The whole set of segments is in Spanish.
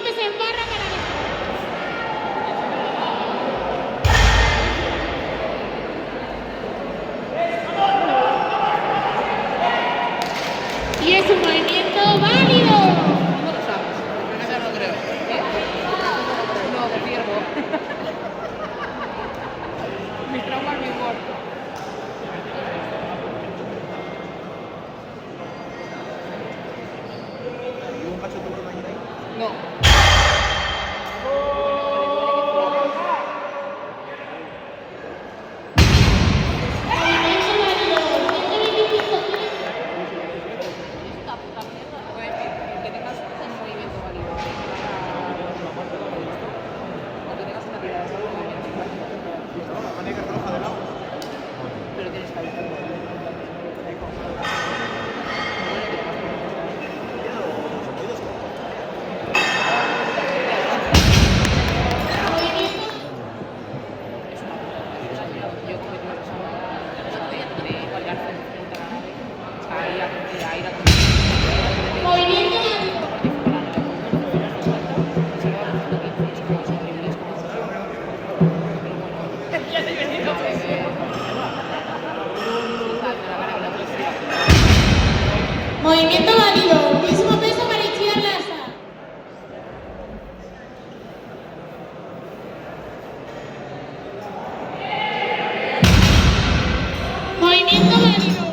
López en barra para y es un movimiento válido. No lo sabes. Eso no creo. No, confirmo. Mi trauma es mi muerto. No. Que tengas un movimiento válido. O que tengas una tirada de movimiento válido. Pero tienes que avisarlo. Yo cometí una cosa de guardarse en Movimiento movimiento válido. Mismo peso para Itziar Lasa. Movimiento válido.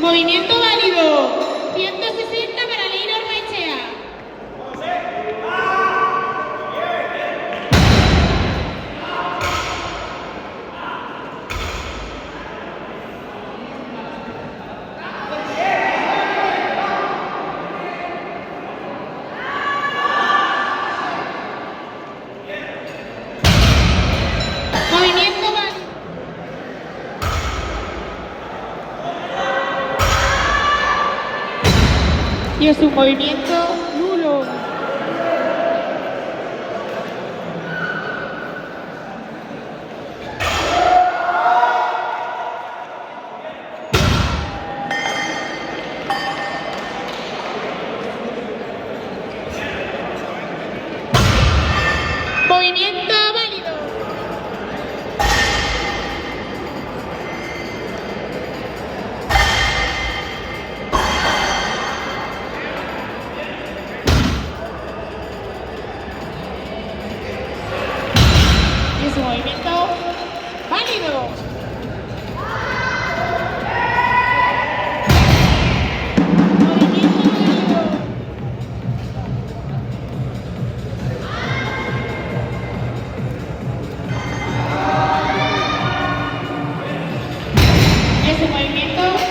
Movimiento válido. 160 para Leire Ormaechea. Movimiento válido. Y es un movimiento nulo. Movimiento válido. Y es un movimiento válido. Movimiento válido. Y es un movimiento